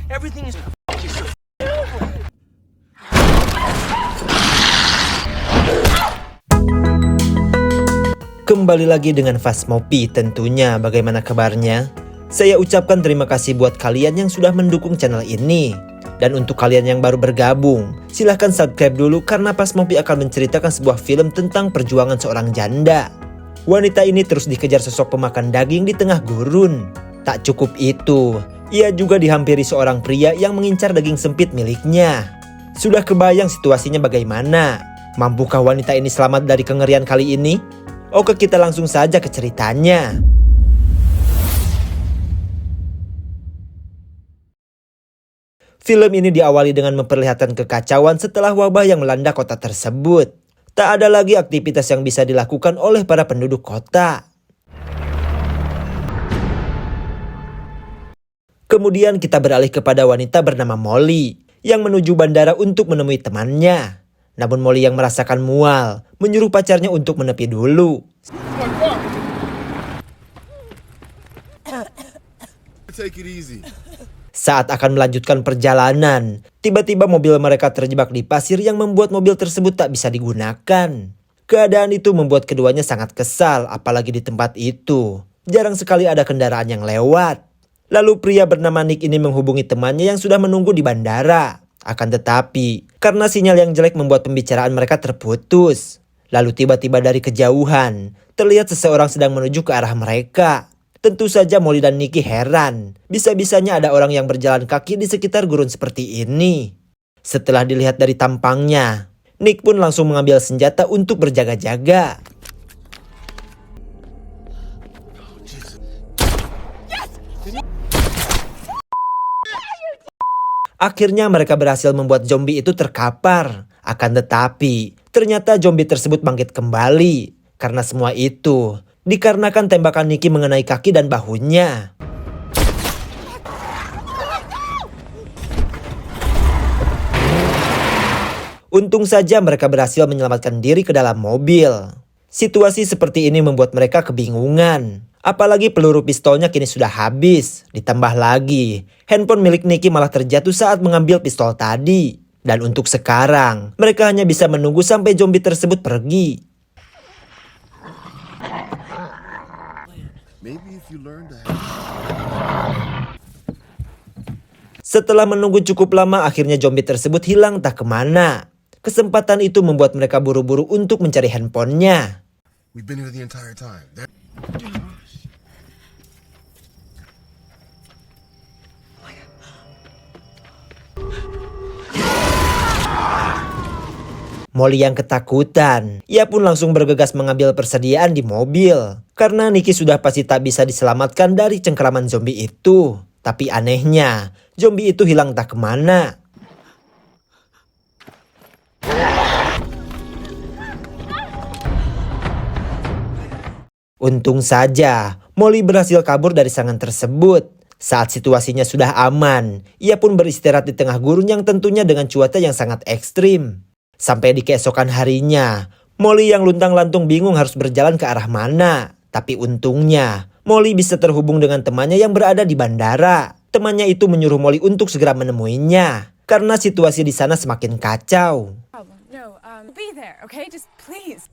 Everything is Kembali lagi dengan Phasmopi tentunya. Bagaimana kabarnya? Saya ucapkan terima kasih buat kalian yang sudah mendukung channel ini. Dan untuk kalian yang baru bergabung, silahkan subscribe dulu karena Phasmopi akan menceritakan sebuah film tentang perjuangan seorang janda. Wanita ini terus dikejar sosok pemakan daging di tengah gurun. Tak cukup itu, ia juga dihampiri seorang pria yang mengincar daging sempit miliknya. Sudah kebayang situasinya bagaimana? Mampukah wanita ini selamat dari kengerian kali ini? Oke, kita langsung saja ke ceritanya. Film ini diawali dengan memperlihatkan kekacauan setelah wabah yang melanda kota tersebut. Tak ada lagi aktivitas yang bisa dilakukan oleh para penduduk kota. Kemudian kita beralih kepada wanita bernama Molly yang menuju bandara untuk menemui temannya. Namun Molly yang merasakan mual menyuruh pacarnya untuk menepi dulu. Take it easy. Saat akan melanjutkan perjalanan, tiba-tiba mobil mereka terjebak di pasir yang membuat mobil tersebut tak bisa digunakan. Keadaan itu membuat keduanya sangat kesal, apalagi di tempat itu jarang sekali ada kendaraan yang lewat. Lalu pria bernama Nick ini menghubungi temannya yang sudah menunggu di bandara. Akan tetapi, karena sinyal yang jelek membuat pembicaraan mereka terputus. Lalu tiba-tiba dari kejauhan, terlihat seseorang sedang menuju ke arah mereka. Tentu saja Molly dan Nicky heran. Bisa-bisanya ada orang yang berjalan kaki di sekitar gurun seperti ini. Setelah dilihat dari tampangnya, Nick pun langsung mengambil senjata untuk berjaga-jaga. Akhirnya mereka berhasil membuat zombie itu terkapar. Akan tetapi, ternyata zombie tersebut bangkit kembali. Karena semua itu dikarenakan tembakan Nicky mengenai kaki dan bahunya. Untung saja mereka berhasil menyelamatkan diri ke dalam mobil. Situasi seperti ini membuat mereka kebingungan. Apalagi peluru pistolnya kini sudah habis. Ditambah lagi, handphone milik Nicky malah terjatuh saat mengambil pistol tadi. Dan untuk sekarang, mereka hanya bisa menunggu sampai zombie tersebut pergi. Setelah menunggu cukup lama, akhirnya zombie tersebut hilang tak kemana. Kesempatan itu membuat mereka buru-buru untuk mencari handphonenya. Molly yang ketakutan, ia pun langsung bergegas mengambil persediaan di mobil. Karena Nicky sudah pasti tak bisa diselamatkan dari cengkeraman zombie itu. Tapi anehnya, zombie itu hilang tak kemana. Untung saja, Molly berhasil kabur dari serangan tersebut. Saat situasinya sudah aman, ia pun beristirahat di tengah gurun yang tentunya dengan cuaca yang sangat ekstrim. Sampai di keesokan harinya, Molly yang luntang-lantung bingung harus berjalan ke arah mana. Tapi untungnya, Molly bisa terhubung dengan temannya yang berada di bandara. Temannya itu menyuruh Molly untuk segera menemuinya, karena situasi di sana semakin kacau. Be there, okay? Just please.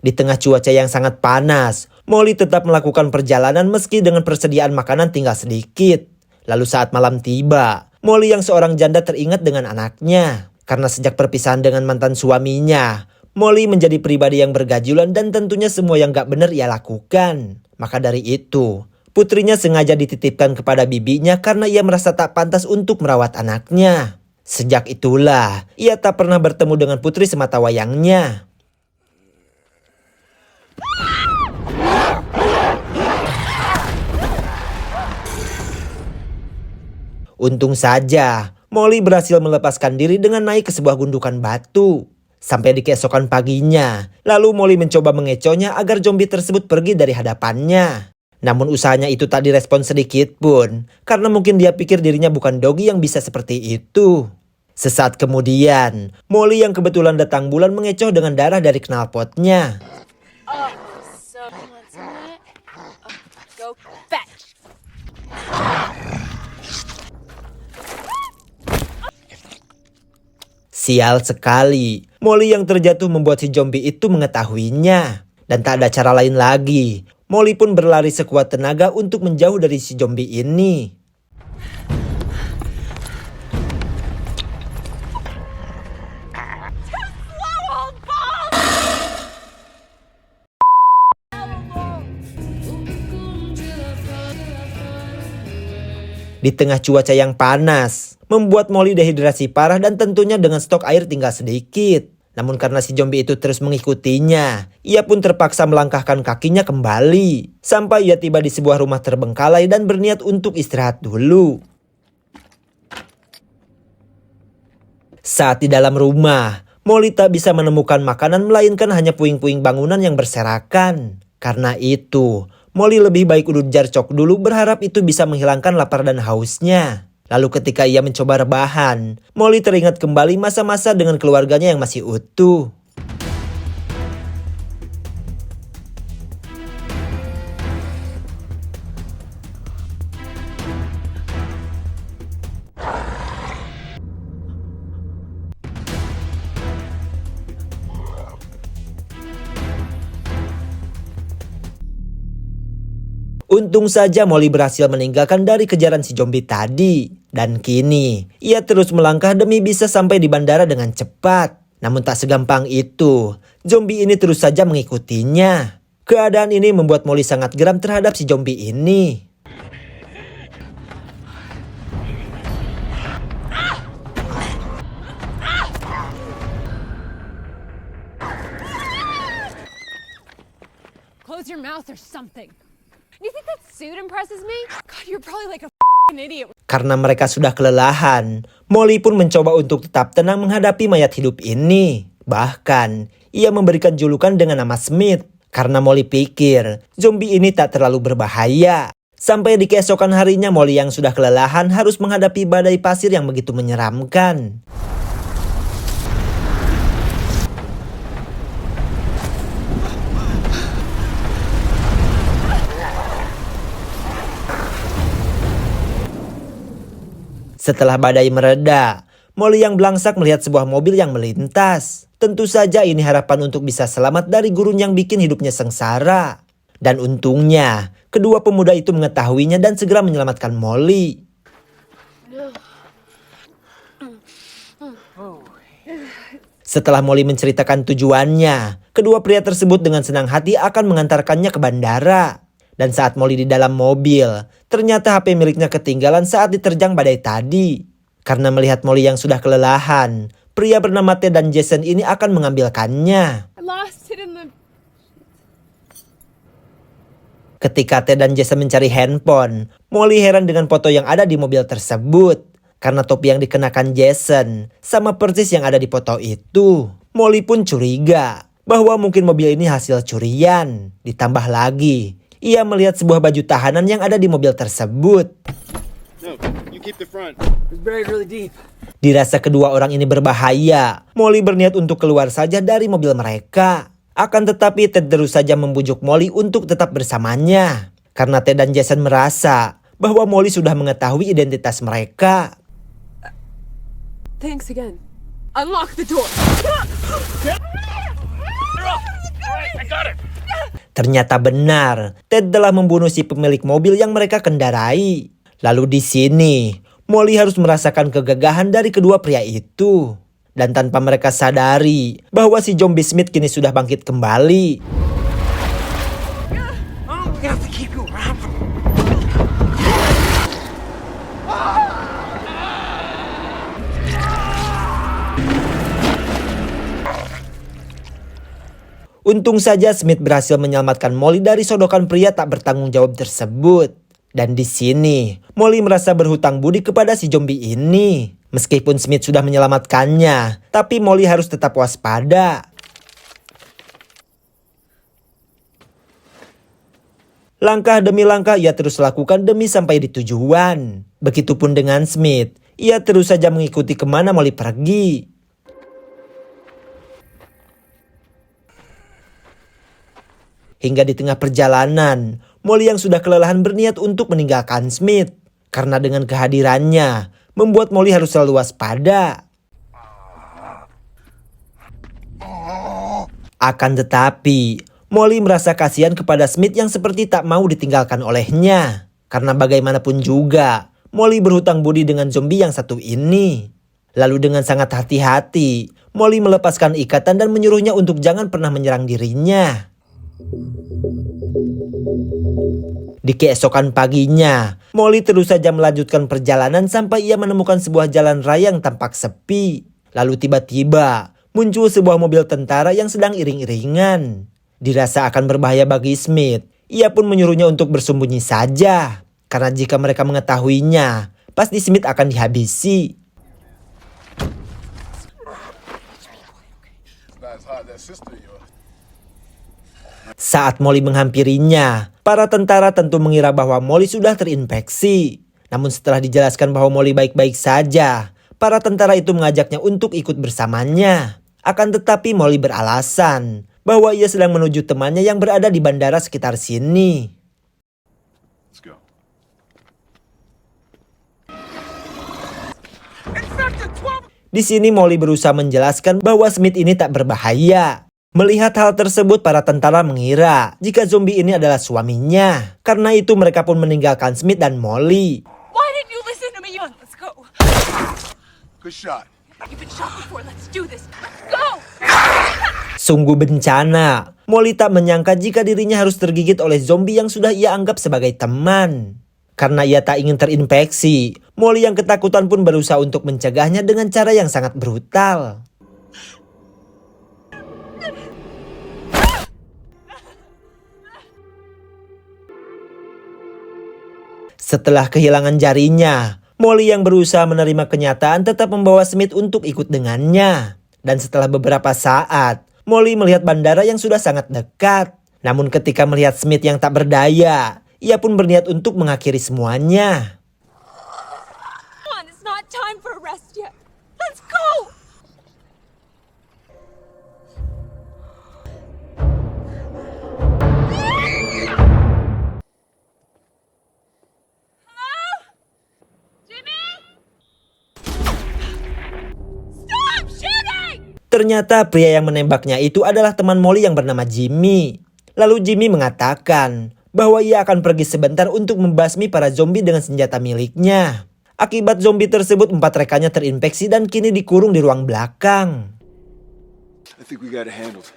Di tengah cuaca yang sangat panas, Molly tetap melakukan perjalanan meski dengan persediaan makanan tinggal sedikit. Lalu saat malam tiba, Molly yang seorang janda teringat dengan anaknya. Karena sejak perpisahan dengan mantan suaminya, Molly menjadi pribadi yang bergajulan dan tentunya semua yang gak benar ia lakukan. Maka dari itu, putrinya sengaja dititipkan kepada bibinya karena ia merasa tak pantas untuk merawat anaknya. Sejak itulah, ia tak pernah bertemu dengan putri semata wayangnya. Untung saja, Molly berhasil melepaskan diri dengan naik ke sebuah gundukan batu. Sampai di keesokan paginya, lalu Molly mencoba mengecohnya agar zombie tersebut pergi dari hadapannya. Namun usahanya itu tak direspon sedikit pun, karena mungkin dia pikir dirinya bukan Doggy yang bisa seperti itu. Sesaat kemudian, Molly yang kebetulan datang bulan mengecoh dengan darah dari knalpotnya. Go fetch. Sial sekali, Molly yang terjatuh membuat si zombie itu mengetahuinya. Dan tak ada cara lain lagi. Molly pun berlari sekuat tenaga untuk menjauh dari si zombie ini. Di tengah cuaca yang panas, membuat Molly dehidrasi parah dan tentunya dengan stok air tinggal sedikit. Namun karena si zombie itu terus mengikutinya, ia pun terpaksa melangkahkan kakinya kembali. Sampai ia tiba di sebuah rumah terbengkalai dan berniat untuk istirahat dulu. Saat di dalam rumah, Molly tak bisa menemukan makanan melainkan hanya puing-puing bangunan yang berserakan. Karena itu, Molly lebih baik udut jarcok dulu berharap itu bisa menghilangkan lapar dan hausnya. Lalu ketika ia mencoba rebahan, Molly teringat kembali masa-masa dengan keluarganya yang masih utuh. Untung saja Molly berhasil meninggalkan dari kejaran si zombie tadi. Dan kini, ia terus melangkah demi bisa sampai di bandara dengan cepat. Namun tak segampang itu, zombie ini terus saja mengikutinya. Keadaan ini membuat Molly sangat geram terhadap si zombie ini. Close your mouth or something. You think that suit impresses me? God, you're probably like a f***ing idiot. Karena mereka sudah kelelahan, Molly pun mencoba untuk tetap tenang menghadapi mayat hidup ini. Bahkan, ia memberikan julukan dengan nama Smith. Karena Molly pikir, zombie ini tak terlalu berbahaya. Sampai di keesokan harinya Molly yang sudah kelelahan harus menghadapi badai pasir yang begitu menyeramkan. Setelah badai mereda, Molly yang belangsak melihat sebuah mobil yang melintas. Tentu saja ini harapan untuk bisa selamat dari gurun yang bikin hidupnya sengsara. Dan untungnya, kedua pemuda itu mengetahuinya dan segera menyelamatkan Molly. Setelah Molly menceritakan tujuannya, kedua pria tersebut dengan senang hati akan mengantarkannya ke bandara. Dan saat Molly di dalam mobil, ternyata HP miliknya ketinggalan saat diterjang badai tadi. Karena melihat Molly yang sudah kelelahan, pria bernama Ted dan Jason ini akan mengambilkannya. I lost it in the... Ketika Ted dan Jason mencari handphone, Molly heran dengan foto yang ada di mobil tersebut. Karena topi yang dikenakan Jason sama persis yang ada di foto itu. Molly pun curiga bahwa mungkin mobil ini hasil curian. Ditambah lagi, ia melihat sebuah baju tahanan yang ada di mobil tersebut. No, you keep the front. It's buried really deep. Dirasa kedua orang ini berbahaya, Molly berniat untuk keluar saja dari mobil mereka. Akan tetapi Ted terus saja membujuk Molly untuk tetap bersamanya. Karena Ted dan Jason merasa bahwa Molly sudah mengetahui identitas mereka. Thanks again. Unlock the door. Ternyata benar, Ted telah membunuh si pemilik mobil yang mereka kendarai. Lalu di sini, Molly harus merasakan kegagahan dari kedua pria itu. Dan tanpa mereka sadari bahwa si zombie Smith kini sudah bangkit kembali. Oh, we have to keep you around. Untung saja Smith berhasil menyelamatkan Molly dari sodokan pria tak bertanggung jawab tersebut. Dan di sini, Molly merasa berhutang budi kepada si zombie ini. Meskipun Smith sudah menyelamatkannya, tapi Molly harus tetap waspada. Langkah demi langkah ia terus lakukan demi sampai di tujuan. Begitupun dengan Smith, ia terus saja mengikuti kemana Molly pergi. Hingga di tengah perjalanan, Molly yang sudah kelelahan berniat untuk meninggalkan Smith. Karena dengan kehadirannya, membuat Molly harus selalu waspada. Akan tetapi, Molly merasa kasihan kepada Smith yang seperti tak mau ditinggalkan olehnya. Karena bagaimanapun juga, Molly berhutang budi dengan zombie yang satu ini. Lalu dengan sangat hati-hati, Molly melepaskan ikatan dan menyuruhnya untuk jangan pernah menyerang dirinya. Di keesokan paginya, Molly terus saja melanjutkan perjalanan sampai ia menemukan sebuah jalan raya yang tampak sepi. Lalu tiba-tiba muncul sebuah mobil tentara yang sedang iring-iringan. Dirasa akan berbahaya bagi Smith, ia pun menyuruhnya untuk bersembunyi saja. Karena jika mereka mengetahuinya, pasti Smith akan dihabisi. Saat Molly menghampirinya, para tentara tentu mengira bahwa Molly sudah terinfeksi. Namun setelah dijelaskan bahwa Molly baik-baik saja, para tentara itu mengajaknya untuk ikut bersamanya. Akan tetapi Molly beralasan bahwa ia sedang menuju temannya yang berada di bandara sekitar sini. Let's go. Di sini Molly berusaha menjelaskan bahwa Smith ini tak berbahaya. Melihat hal tersebut, para tentara mengira jika zombie ini adalah suaminya. Karena itu mereka pun meninggalkan Smith dan Molly. Why didn't you listen to me? Let's go. Good shot. You've been shot before. Let's do this. Let's go. Sungguh bencana. Molly tak menyangka jika dirinya harus tergigit oleh zombie yang sudah ia anggap sebagai teman. Karena ia tak ingin terinfeksi, Molly yang ketakutan pun berusaha untuk mencegahnya dengan cara yang sangat brutal. Setelah kehilangan jarinya, Molly yang berusaha menerima kenyataan tetap membawa Smith untuk ikut dengannya. Dan setelah beberapa saat, Molly melihat bandara yang sudah sangat dekat. Namun ketika melihat Smith yang tak berdaya, ia pun berniat untuk mengakhiri semuanya. Come on, it's not time for rest yet. Let's go. Ternyata pria yang menembaknya itu adalah teman Molly yang bernama Jimmy. Lalu Jimmy mengatakan bahwa ia akan pergi sebentar untuk membasmi para zombie dengan senjata miliknya. Akibat zombie tersebut, 4 rekannya terinfeksi dan kini dikurung di ruang belakang. I think we got it handled.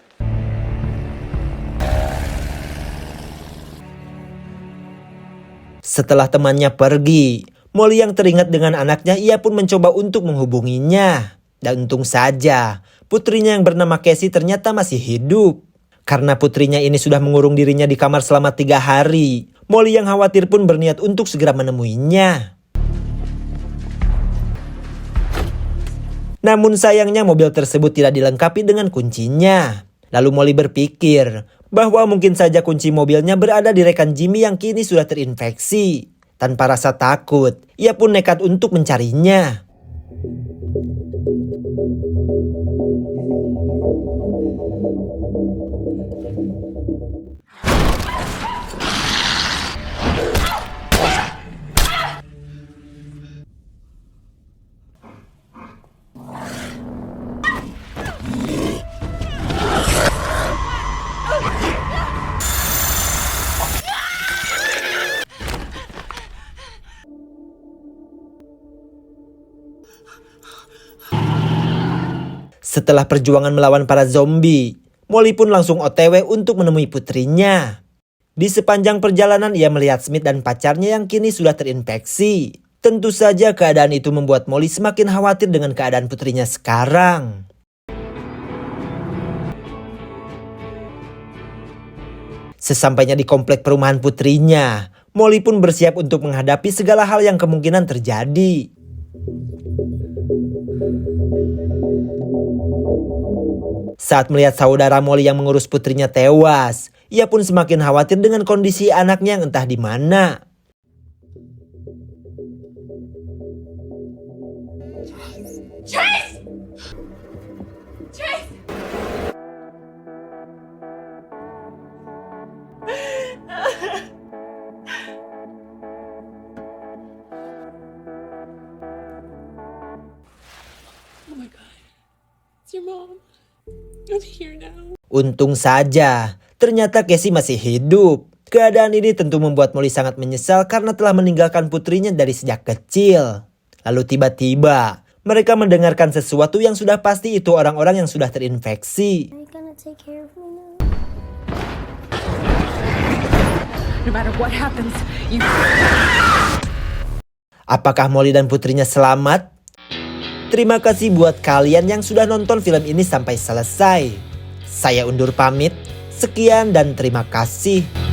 Setelah temannya pergi, Molly yang teringat dengan anaknya, ia pun mencoba untuk menghubunginya. Dan untung saja, putrinya yang bernama Casey ternyata masih hidup. Karena putrinya ini sudah mengurung dirinya di kamar selama 3 hari, Molly yang khawatir pun berniat untuk segera menemuinya. Namun sayangnya mobil tersebut tidak dilengkapi dengan kuncinya. Lalu Molly berpikir bahwa mungkin saja kunci mobilnya berada di rekan Jimmy yang kini sudah terinfeksi. Tanpa rasa takut, ia pun nekat untuk mencarinya. Setelah perjuangan melawan para zombie, Molly pun langsung OTW untuk menemui putrinya. Di sepanjang perjalanan ia melihat Smith dan pacarnya yang kini sudah terinfeksi. Tentu saja keadaan itu membuat Molly semakin khawatir dengan keadaan putrinya sekarang. Sesampainya di komplek perumahan putrinya, Molly pun bersiap untuk menghadapi segala hal yang kemungkinan terjadi. Saat melihat saudara Molly yang mengurus putrinya tewas, ia pun semakin khawatir dengan kondisi anaknya yang entah di mana. Chase! Chase! Untung saja, ternyata Casey masih hidup. Keadaan ini tentu membuat Molly sangat menyesal karena telah meninggalkan putrinya dari sejak kecil. Lalu tiba-tiba, mereka mendengarkan sesuatu yang sudah pasti itu orang-orang yang sudah terinfeksi. Are you gonna take care of me now? No matter what happens, you. Apakah Molly dan putrinya selamat? Terima kasih buat kalian yang sudah nonton film ini sampai selesai. Saya undur pamit. Sekian dan terima kasih.